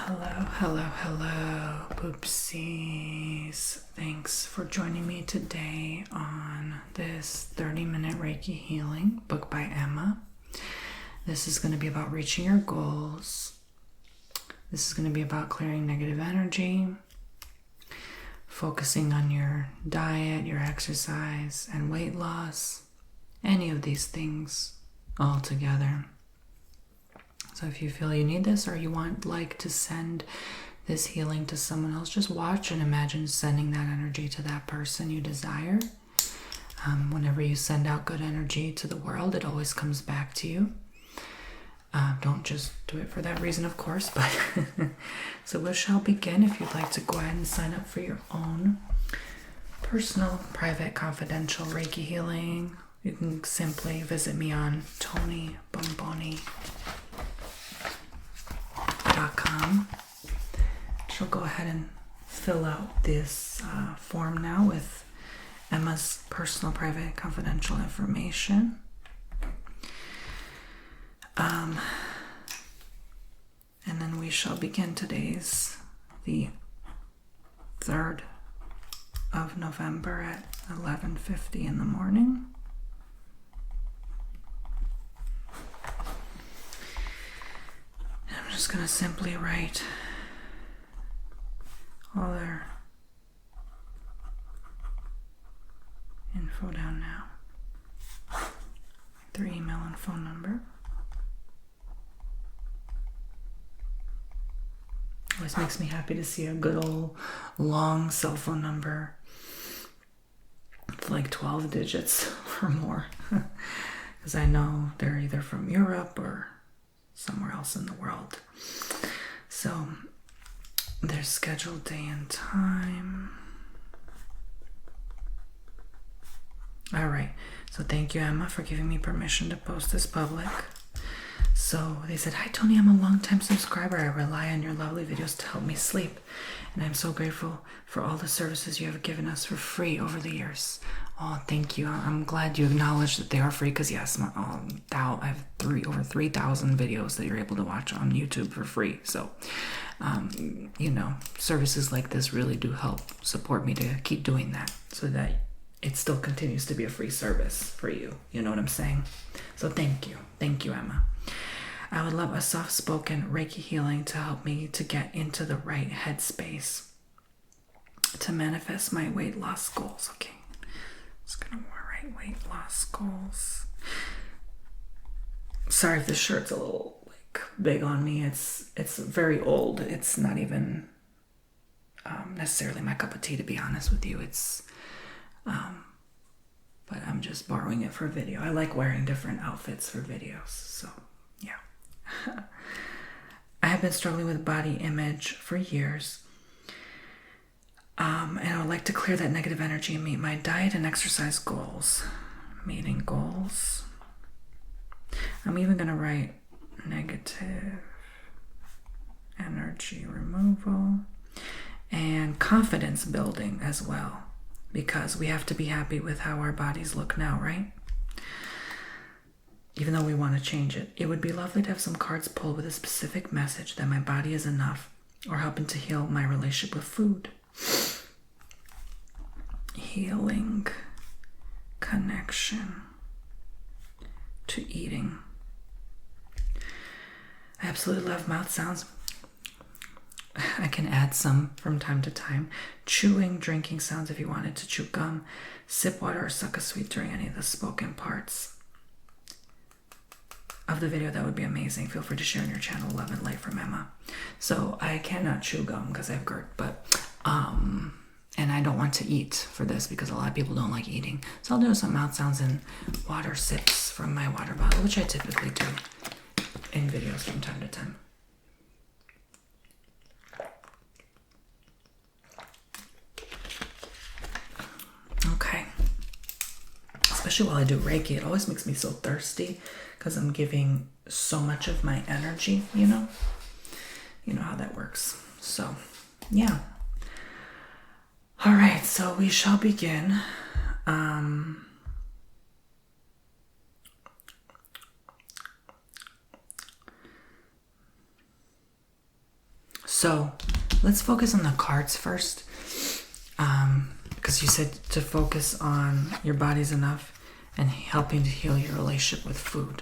Hello, poopsies. Thanks for joining me today on this 30-minute Reiki healing book by Emma. This is going to be about reaching your goals. This is going to be about clearing negative energy, focusing on your diet, your exercise, and weight loss. Any of these things all together. So if you feel you need this or you like to send this healing to someone else, just watch and imagine sending that energy to that person you desire. Whenever you send out good energy to the world, it always comes back to you. Don't just do it for that reason, of course, but so we shall begin. If you'd like to go ahead and sign up for your own personal, private, confidential Reiki healing, you can simply visit me on Bomboni.com. She'll go ahead and fill out this form now with Emma's personal, private, confidential information. And then we shall begin. Today's the 3rd of November at 11:50 in the morning. I'm just going to simply write all their info down now. Their email and phone number. Always makes me happy to see a good old long cell phone number with like 12 digits or more. Because I know they're either from Europe or somewhere else in the world. So their scheduled day and time. All right. So thank you, Emma, for giving me permission to post this public. So they said, "Hi, Tony. I'm a longtime subscriber. I rely on your lovely videos to help me sleep. And I'm so grateful for all the services you have given us for free over the years." Oh, thank you. I'm glad you acknowledged that they are free because, yes, I have over 3,000 videos that you're able to watch on YouTube for free. So, services like this really do help support me to keep doing that so that it still continues to be a free service for you. You know what I'm saying? So thank you. Thank you, Emma. I would love a soft-spoken Reiki healing to help me to get into the right headspace to manifest my weight loss goals. Okay. Just gonna write weight loss goals. Sorry if this shirt's a little big on me. It's very old. It's not even necessarily my cup of tea, to be honest with you. But I'm just borrowing it for video. I like wearing different outfits for videos. So yeah. I have been struggling with body image for years. And I would like to clear that negative energy and meet my diet and exercise goals. Meeting goals. I'm even going to write negative energy removal and confidence building as well, because we have to be happy with how our bodies look now, right? Even though we want to change it. It would be lovely to have some cards pulled with a specific message that my body is enough, or helping to heal my relationship with food. Healing connection to eating. I absolutely love mouth sounds. I can add some from time to time. Chewing, drinking sounds if you wanted to chew gum, sip water, or suck a sweet during any of the spoken parts of the video. That would be amazing. Feel free to share on your channel. Love and light from Emma. So I cannot chew gum because I have GERD, but and I don't want to eat for this because a lot of people don't like eating. So I'll do some mouth sounds and water sips from my water bottle, which I typically do in videos from time to time. Okay. Especially while I do Reiki, it always makes me so thirsty because I'm giving so much of my energy, you know? You know how that works. So, yeah. All right, so we shall begin. So let's focus on the cards first. Because you said to focus on your body's enough and helping to heal your relationship with food.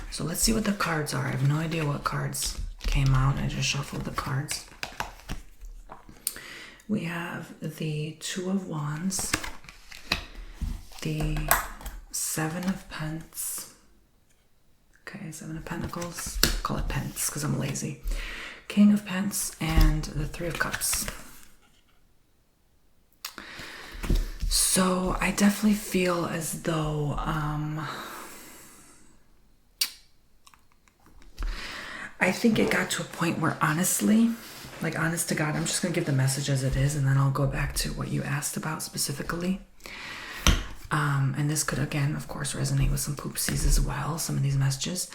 So let's see what the cards are. I have no idea what cards came out. I just shuffled the cards. We have the Two of Wands, the Seven of Pence. Okay, Seven of Pentacles. I call it pence because I'm lazy. King of Pence and the Three of Cups. So I definitely feel as though I think it got to a point where honestly, like honest to God, I'm just going to give the message as it is, and then I'll go back to what you asked about specifically. And this could, again, of course, resonate with some poopsies as well, some of these messages.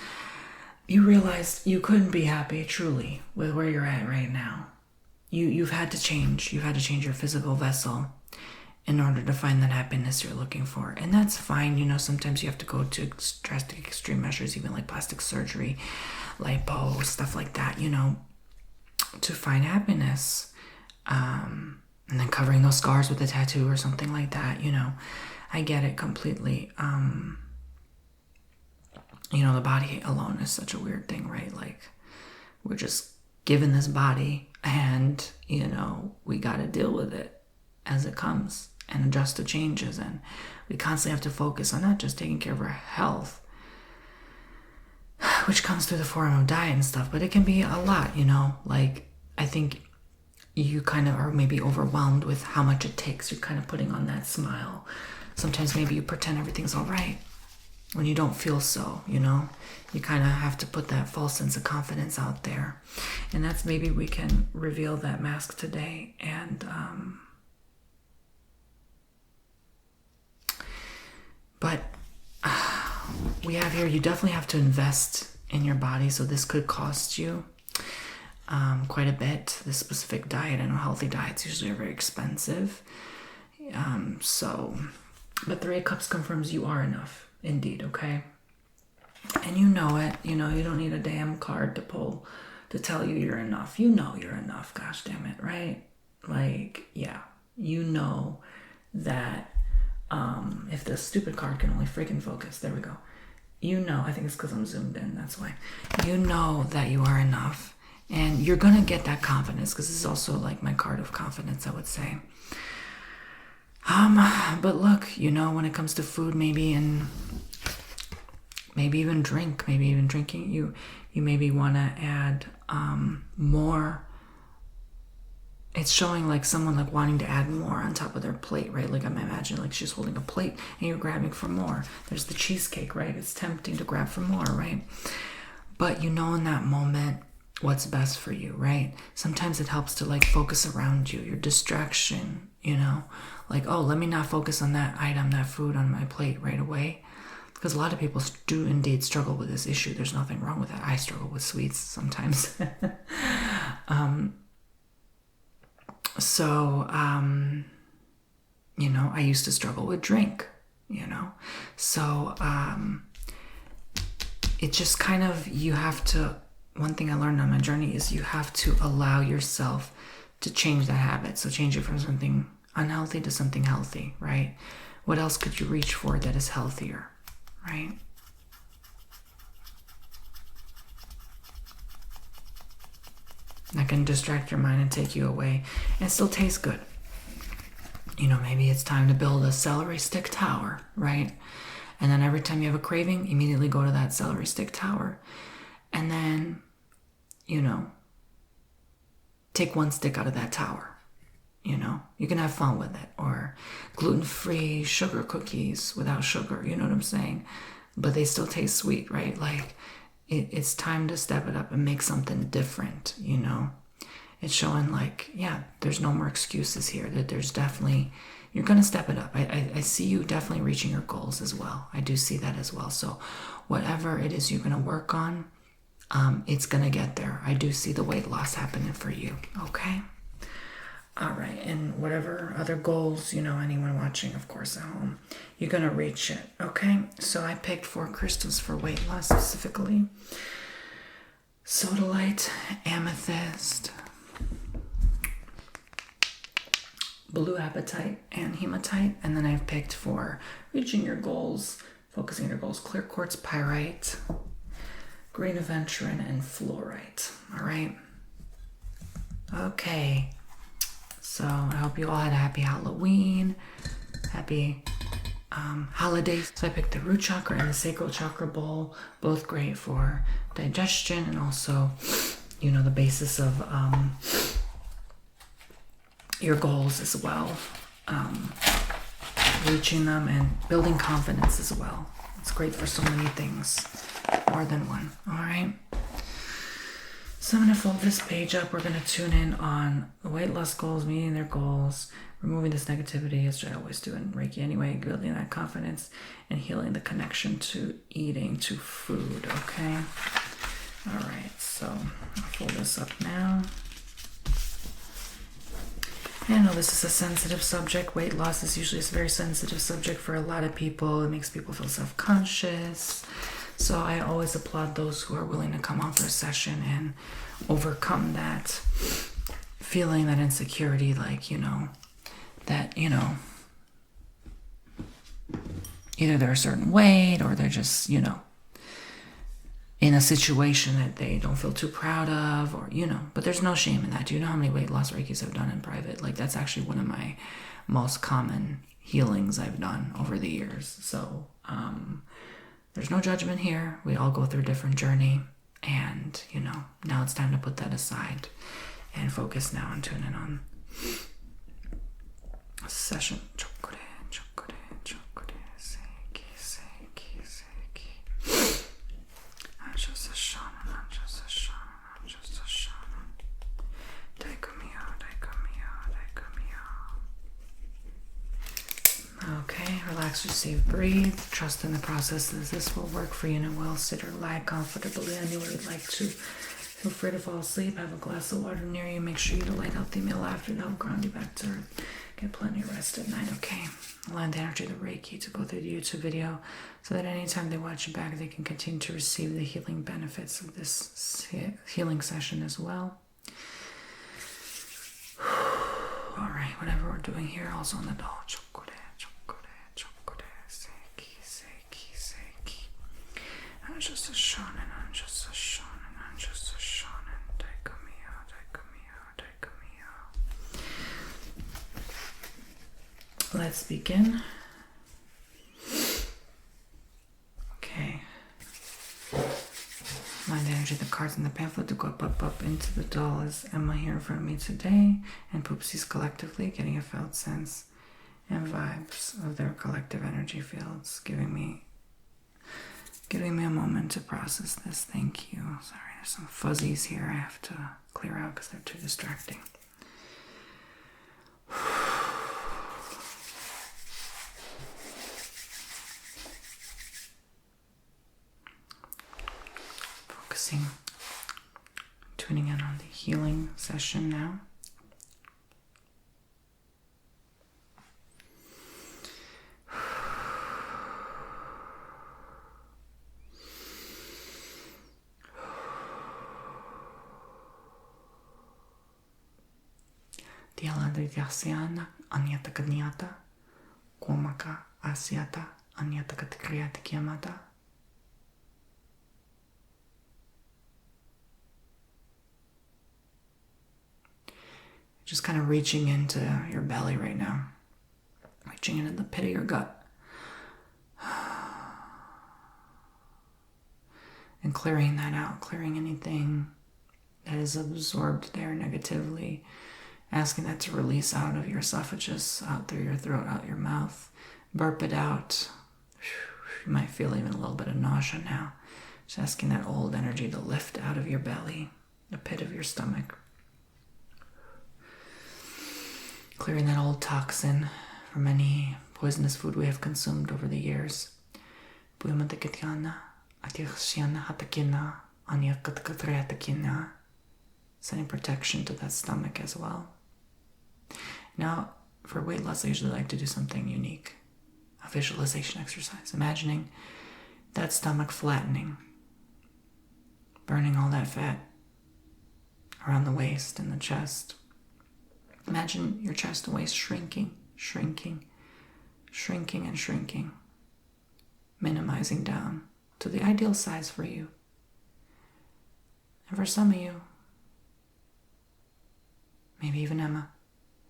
You realized you couldn't be happy truly with where you're at right now. You've had to change. You've had to change your physical vessel in order to find that happiness you're looking for. And that's fine. You know, sometimes you have to go to drastic extreme measures, even like plastic surgery, lipo, stuff like that, you know, to find happiness. And then covering those scars with a tattoo or something like that, you know. I get it completely. You know, the body alone is such a weird thing, right? Like, we're just given this body and, you know, we got to deal with it as it comes and adjust to changes. And we constantly have to focus on not just taking care of our health, which comes through the form of diet and stuff, but it can be a lot, you know? Like, I think you kind of are maybe overwhelmed with how much it takes. You're kind of putting on that smile. Sometimes maybe you pretend everything's all right when you don't feel so, you know? You kind of have to put that false sense of confidence out there. And that's maybe we can reveal that mask today. And, but we have here, you definitely have to invest in your body. So this could cost you quite a bit. This specific diet, I know healthy diets usually are very expensive. But Three of Cups confirms you are enough, indeed, okay? And you know it. You know, you don't need a damn card to pull to tell you you're enough. You know you're enough, gosh damn it, right? Like, yeah, you know that if this stupid card can only freaking focus, there we go. You know, I think it's because I'm zoomed in, that's why. You know that you are enough. And you're going to get that confidence, because this is also like my card of confidence, I would say. But look, you know, when it comes to food, maybe even drinking, you maybe want to add more. It's showing like someone like wanting to add more on top of their plate, right? Like I'm imagining like she's holding a plate and you're grabbing for more. There's the cheesecake, right? It's tempting to grab for more, right? But you know in that moment what's best for you, right? Sometimes it helps to like focus around you, your distraction, you know? Like, oh, let me not focus on that item, that food on my plate right away. Because a lot of people do indeed struggle with this issue. There's nothing wrong with that. I struggle with sweets sometimes. You know, I used to struggle with drink, you know? So, it just kind of, you have to, one thing I learned on my journey is you have to allow yourself to change that habit. So change it from something unhealthy to something healthy, right? What else could you reach for that is healthier, right? That can distract your mind and take you away and still taste good. You know, maybe it's time to build a celery stick tower, right? And then every time you have a craving, immediately go to that celery stick tower. And then, you know, take one stick out of that tower. You know, you can have fun with it. Or gluten-free sugar cookies without sugar, you know what I'm saying? But they still taste sweet, right? Like, it's time to step it up and make something different, you know? It's showing like, yeah, there's no more excuses here. That there's definitely, you're going to step it up. I see you definitely reaching your goals as well. I do see that as well. So whatever it is you're going to work on, it's going to get there. I do see the weight loss happening for you, okay? All right, and whatever other goals, you know, anyone watching, of course, at home, you're going to reach it, okay? So I picked 4 crystals for weight loss specifically. Sodalite, amethyst, blue apatite and hematite. And then I've picked for reaching your goals, focusing on your goals, clear quartz pyrite, green aventurine, and fluorite. All right. Okay. So I hope you all had a happy Halloween, happy holidays. So I picked the root chakra and the sacral chakra bowl, both great for digestion and also, you know, the basis of your goals as well, reaching them and building confidence as well. It's great for so many things, more than one. All right. So I'm going to fold this page up. We're going to tune in on the weight loss goals, meeting their goals, removing this negativity, as I always do in Reiki anyway, building that confidence and healing the connection to eating, to food, okay? All right, so I'll fold this up now. I know this is a sensitive subject. Weight loss is usually a very sensitive subject for a lot of people. It makes people feel self-conscious. So I always applaud those who are willing to come out for a session and overcome that feeling, that insecurity, like, you know, that, you know, either they're a certain weight or they're just, you know, in a situation that they don't feel too proud of, or, you know, but there's no shame in that. Do you know how many weight loss Reikis I've done in private? Like, that's actually one of my most common healings I've done over the years. So, there's no judgment here. We all go through a different journey. And, you know, now it's time to put that aside and focus now and tune in on session. Chokure, chokure, chokure, seiki, seiki, seiki. Anjasa shanan, anjasa shanan, anjasa shanan. Daikumio, daikumio, daikumio. Okay, relax, receive, breathe. Trust in the process that this will work for you and it will. Sit or lie comfortably anywhere you'd like to. Feel free to fall asleep. Have a glass of water near you. Make sure you eat a light, healthy meal after. That will ground you back to earth. Get plenty of rest at night, okay? Allow the energy of the Reiki to go through the YouTube video so that anytime they watch it back, they can continue to receive the healing benefits of this healing session as well. All right, whatever we're doing here, also on the doll. Chokure, chokure, chokure, seiki, seiki, seiki. Just a shanan, just a shanan, just a shanan. Daikumio, daikumio, daikumio. Let's begin. Okay. Mind energy, the cards in the pamphlet to go up into the doll. Is Emma here in front of me today? And Poopsies collectively, getting a felt sense and vibes of their collective energy fields, giving me a moment to process this. Thank you. Sorry, there's some fuzzies here I have to clear out because they're too distracting. Focusing, tuning in on the healing session now. Dialadriasiana, Anyata Kanyata, Komaka, Asiata, Anyata Katikriata Kiamata. Just kind of reaching into your belly right now. Reaching into the pit of your gut. And clearing that out. Clearing anything that is absorbed there negatively. Asking that to release out of your esophagus, out through your throat, out your mouth. Burp it out. You might feel even a little bit of nausea now. Just asking that old energy to lift out of your belly, the pit of your stomach. Clearing that old toxin from any poisonous food we have consumed over the years. Sending protection to that stomach as well. Now, for weight loss, I usually like to do something unique. A visualization exercise. Imagining that stomach flattening. Burning all that fat around the waist and the chest. Imagine your chest and waist shrinking, shrinking, shrinking and shrinking, minimizing down to the ideal size for you. And for some of you, maybe even Emma,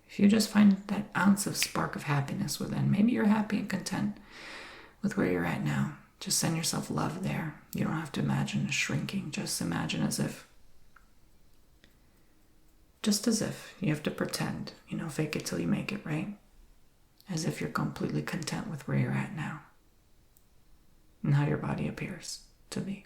if you just find that ounce of spark of happiness within, maybe you're happy and content with where you're at now. Just send yourself love there. You don't have to imagine shrinking. Just imagine as if you have to pretend, fake it till you make it, right? As if you're completely content with where you're at now and how your body appears to be.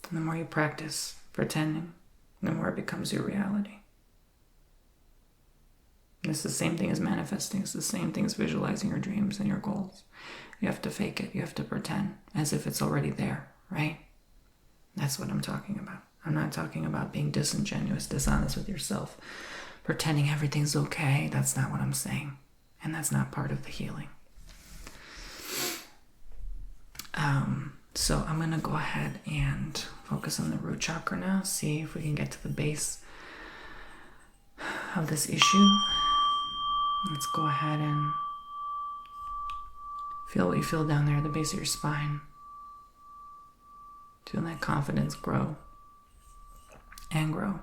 And the more you practice pretending, the more it becomes your reality. And it's the same thing as manifesting. It's the same thing as visualizing your dreams and your goals. You have to fake it. You have to pretend as if it's already there, right? That's what I'm talking about. I'm not talking about being disingenuous, dishonest with yourself, pretending everything's okay. That's not what I'm saying. And that's not part of the healing. So I'm going to go ahead and focus on the root chakra now. See if we can get to the base of this issue. Let's go ahead and feel what you feel down there at the base of your spine. Feel that confidence grow and grow.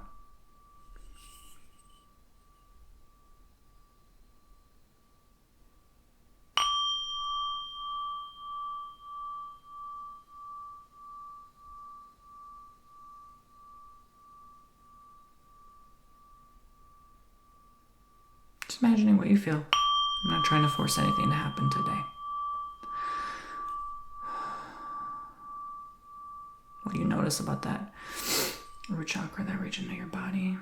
Just imagining what you feel. I'm not trying to force anything to happen today. What do you notice about that root chakra, that region of your body?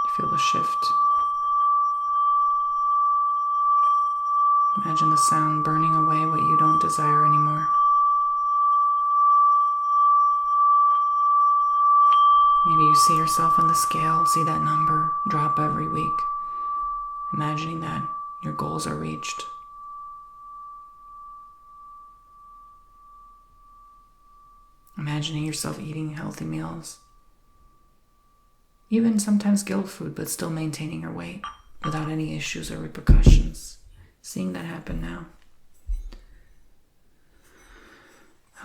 You feel the shift. Imagine the sound burning away what you don't desire anymore. Maybe you see yourself on the scale, see that number drop every week, imagining that your goals are reached. Imagining yourself eating healthy meals, even sometimes guilt food, but still maintaining your weight without any issues or repercussions. Seeing that happen now.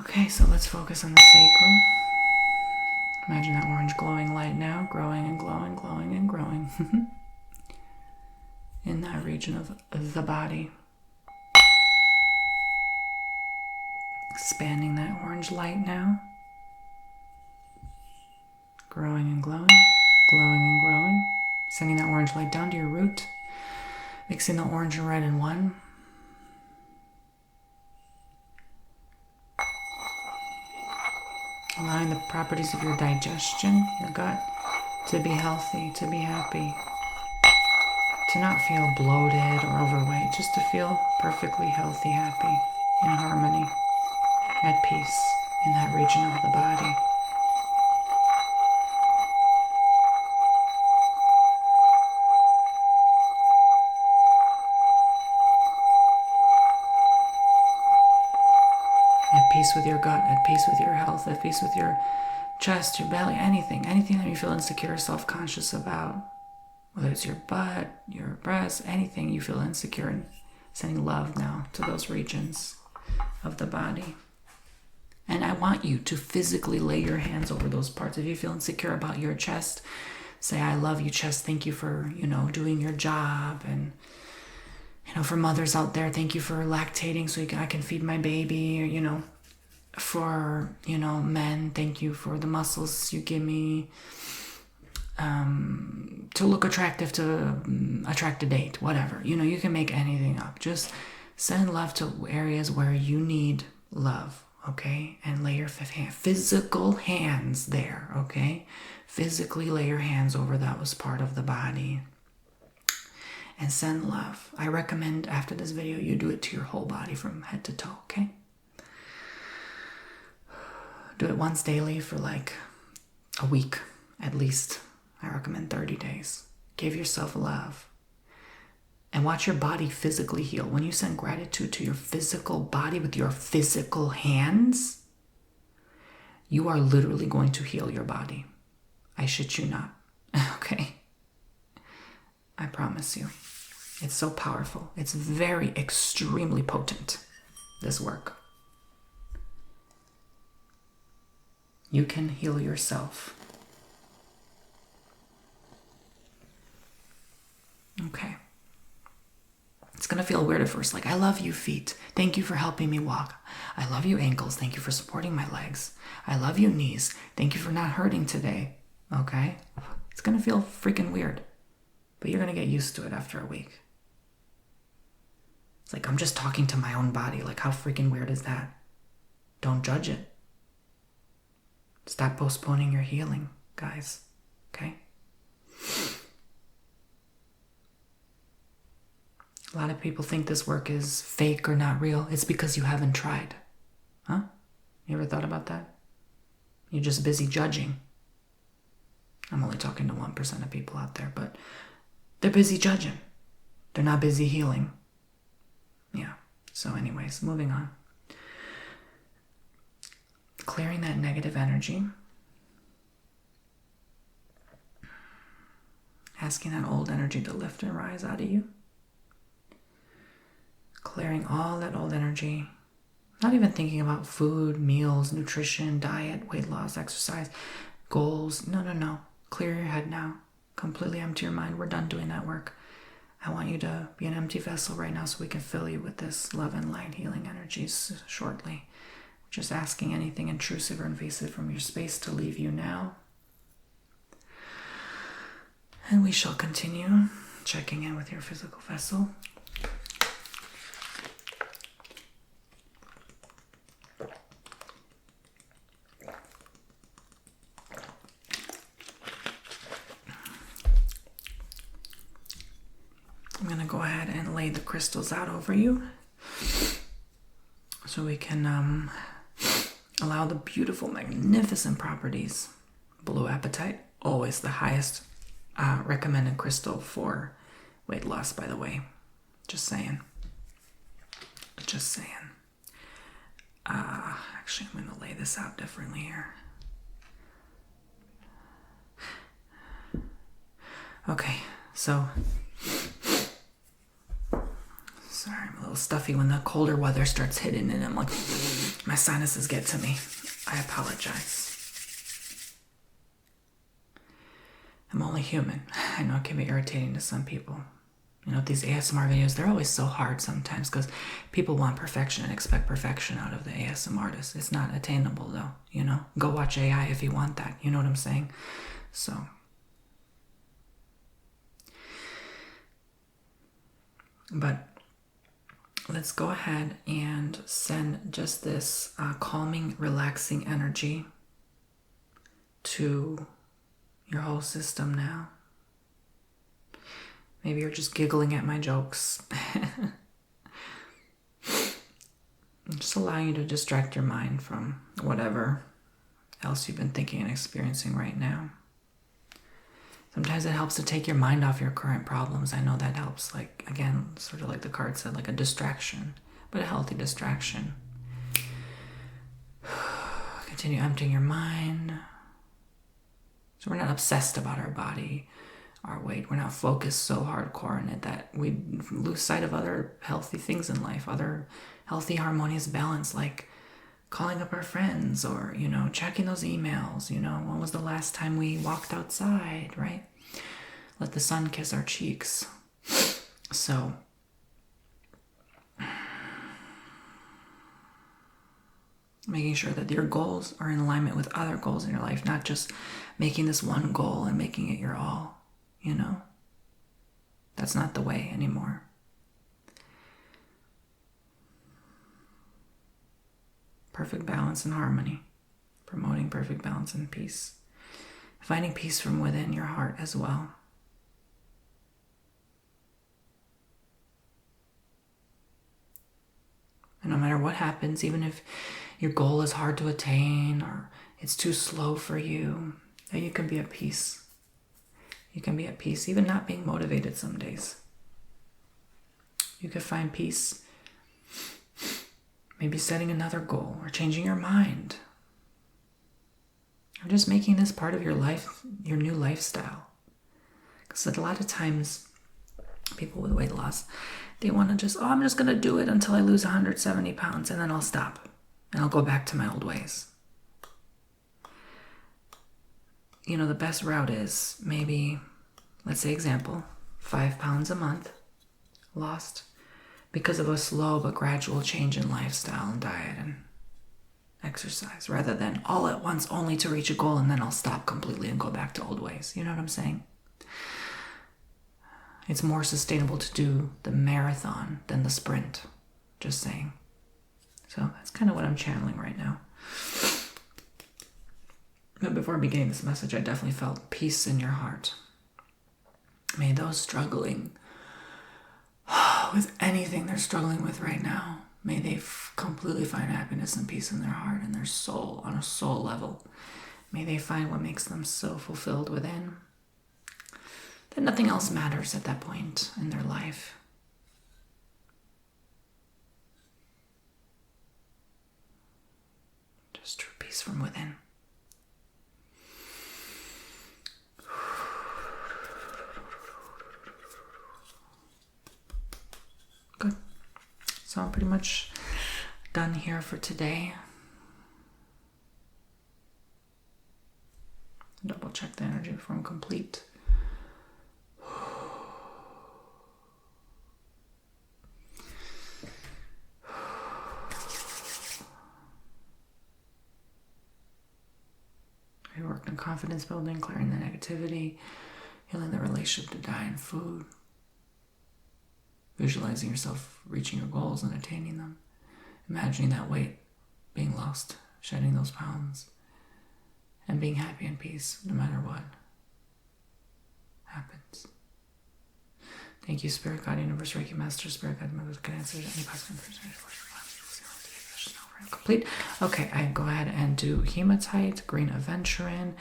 Okay, so let's focus on the sacral. Imagine that orange glowing light now, growing and glowing, glowing and growing. In that region of the body. Expanding that orange light now. Growing and glowing, glowing and growing. Sending that orange light down to your root. Mixing the orange and red in one. Allowing the properties of your digestion, your gut, to be healthy, to be happy. To not feel bloated or overweight, just to feel perfectly healthy, happy, in harmony, at peace in that region of the body. At peace with your gut, at peace with your health, at peace with your chest, your belly, anything that you feel insecure, self-conscious about. Whether it's your butt, your breasts, anything you feel insecure in, sending love now to those regions of the body. And I want you to physically lay your hands over those parts. If you feel insecure about your chest, say, I love you, chest. Thank you for, doing your job. And, for mothers out there, thank you for lactating so I can feed my baby. Or, for, men, thank you for the muscles you give me. To look attractive, to attract a date, whatever. You can make anything up. Just send love to areas where you need love, okay? And lay your physical hands there, okay? Physically lay your hands over those part of the body. And send love. I recommend after this video you do it to your whole body from head to toe, okay? Do it once daily for like a week at least. I recommend 30 days. Give yourself love. And watch your body physically heal. When you send gratitude to your physical body with your physical hands, you are literally going to heal your body. I shit you not. Okay? I promise you. It's so powerful. It's very, extremely potent, this work. You can heal yourself. Okay. It's going to feel weird at first. Like, I love you, feet. Thank you for helping me walk. I love you, ankles. Thank you for supporting my legs. I love you, knees. Thank you for not hurting today. Okay? It's going to feel freaking weird. But you're going to get used to it after a week. It's like, I'm just talking to my own body. Like, how freaking weird is that? Don't judge it. Stop postponing your healing, guys. Okay? A lot of people think this work is fake or not real. It's because you haven't tried. Huh? You ever thought about that? You're just busy judging. I'm only talking to 1% of people out there, but they're busy judging. They're not busy healing. Yeah. So anyways, moving on. Clearing that negative energy. Asking that old energy to lift and rise out of you. Clearing all that old energy. Not even thinking about food, meals, nutrition, diet, weight loss, exercise, goals. No. Clear your head now. Completely empty your mind. We're done doing that work. I want you to be an empty vessel right now so we can fill you with this love and light healing energies shortly. Just asking anything intrusive or invasive from your space to leave you now. And we shall continue checking in with your physical vessel. I'm going to go ahead and lay the crystals out over you so we can allow the beautiful, magnificent properties. Blue apatite, always the highest recommended crystal for weight loss, by the way. Just saying. Actually, I'm going to lay this out differently here. Okay, so... Sorry, I'm a little stuffy when the colder weather starts hitting and I'm like, my sinuses get to me. I apologize. I'm only human. I know it can be irritating to some people. You know, these ASMR videos, they're always so hard sometimes because people want perfection and expect perfection out of the ASMR artist. It's not attainable though, you know? Go watch AI if you want that. You know what I'm saying? So... But let's go ahead and send just this calming, relaxing energy to your whole system now. Maybe you're just giggling at my jokes. Just allowing you to distract your mind from whatever else you've been thinking and experiencing right now. Sometimes it helps to take your mind off your current problems. I know that helps, like, again, sort of like the card said, like a distraction, but a healthy distraction. Continue emptying your mind. So we're not obsessed about our body, our weight. We're not focused so hardcore in it that we lose sight of other healthy things in life, other healthy, harmonious balance, like calling up our friends or, you know, checking those emails, you know, when was the last time we walked outside, right? Let the sun kiss our cheeks. So, making sure that your goals are in alignment with other goals in your life, not just making this one goal and making it your all, you know? That's not the way anymore. perfect balance and harmony, promoting perfect balance and peace, finding peace from within your heart as well. And no matter what happens, even if your goal is hard to attain or it's too slow for you, that you can be at peace. You can be at peace, even not being motivated some days. You could find peace maybe setting another goal or changing your mind or just making this part of your life, your new lifestyle. Because a lot of times people with weight loss, they want to just, I'm just going to do it until I lose 170 pounds and then I'll stop and I'll go back to my old ways. The best route is maybe, let's say example, 5 pounds a month lost because of a slow but gradual change in lifestyle and diet and exercise, rather than all at once only to reach a goal and then I'll stop completely and go back to old ways. You know what I'm saying? It's more sustainable to do the marathon than the sprint. Just saying. So that's kind of what I'm channeling right now. But before beginning this message, I definitely felt peace in your heart. May those struggling with anything they're struggling with right now, may they completely find happiness and peace in their heart and their soul, on a soul level. May they find what makes them so fulfilled within that nothing else matters at that point in their life. Just true peace from within. Good. So I'm pretty much done here for today. Double check the energy before I'm complete. We worked on confidence building, clearing the negativity, healing the relationship to diet and food, visualizing yourself reaching your goals and attaining them, imagining that weight being lost, shedding those pounds, and being happy and peace no matter what happens. Thank you, Spirit Guide, Universe, Reiki Master, Spirit Guide, Mother, can answer any possible information. Complete. Okay, I go ahead and do hematite, green aventurine,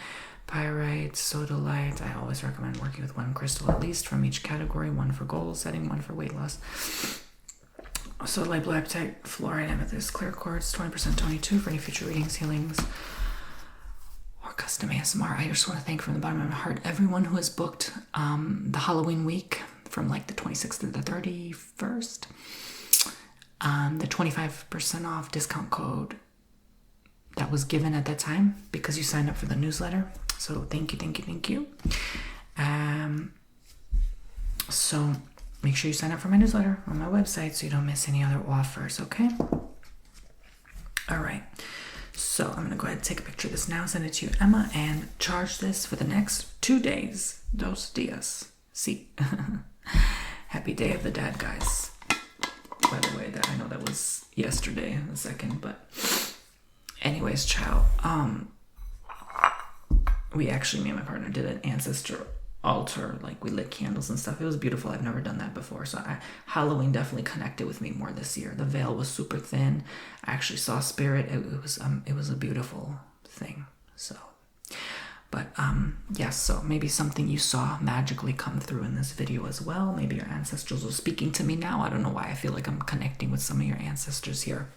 pyrite, sodalite. I always recommend working with one crystal at least from each category, one for goal setting, one for weight loss. Sodalite, blue apatite, fluorite, amethyst, clear quartz, 20% 22 for any future readings, healings, or custom ASMR. I just want to thank from the bottom of my heart everyone who has booked the Halloween week from like the 26th through the 31st. The 25% off discount code that was given at that time because you signed up for the newsletter. So thank you. So make sure you sign up for my newsletter on my website so you don't miss any other offers, okay? All right. So I'm going to go ahead and take a picture of this now, send it to you, Emma, and charge this for the next 2 days. 2 días. Sí. Happy Day of the Dad, guys. By the way, that I know that was yesterday, the 2nd, but anyways, ciao. We actually, me and my partner did an ancestor altar, like we lit candles and stuff. It was beautiful. I've never done that before, so Halloween definitely connected with me more this year. The veil was super thin. I actually saw spirit. It was a beautiful thing. So, but yes, so maybe something you saw magically come through in this video as well. Maybe your ancestors are speaking to me now. I don't know why I feel like I'm connecting with some of your ancestors here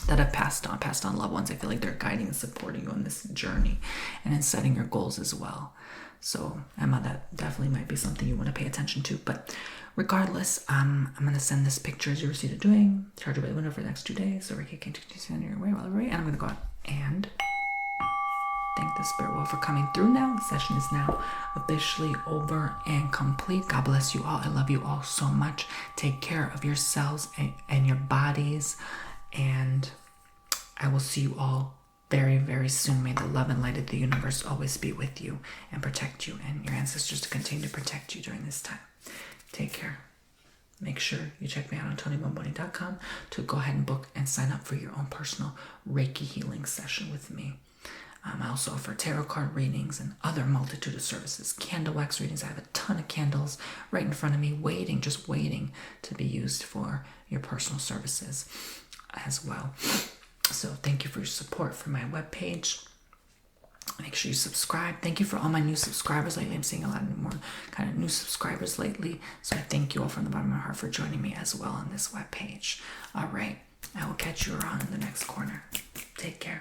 that have passed on loved ones. I feel like they're guiding and supporting you on this journey and in setting your goals as well. So Emma, that definitely might be something you want to pay attention to. But regardless, I'm going to send this picture as you receive it doing. Charge it by the window for the next 2 days. So Reiki can continue your way while we're and I'm going to go out and thank the spirit world for coming through now. The session is now officially over and complete. God bless you all. I love you all so much. Take care of yourselves and your bodies. And I will see you all very, very soon. May the love and light of the universe always be with you and protect you and your ancestors to continue to protect you during this time. Take care. make sure you check me out on TonyBomboni.com to go ahead and book and sign up for your own personal Reiki healing session with me. I also offer tarot card readings and other multitude of services. Candle wax readings. I have a ton of candles right in front of me, just waiting to be used for your personal services as well. So thank you for your support for my webpage. Make sure you subscribe. Thank you for all my new subscribers lately. I'm seeing a lot more kind of new subscribers lately. So I thank you all from the bottom of my heart for joining me as well on this webpage. All right. I will catch you around in the next corner. Take care.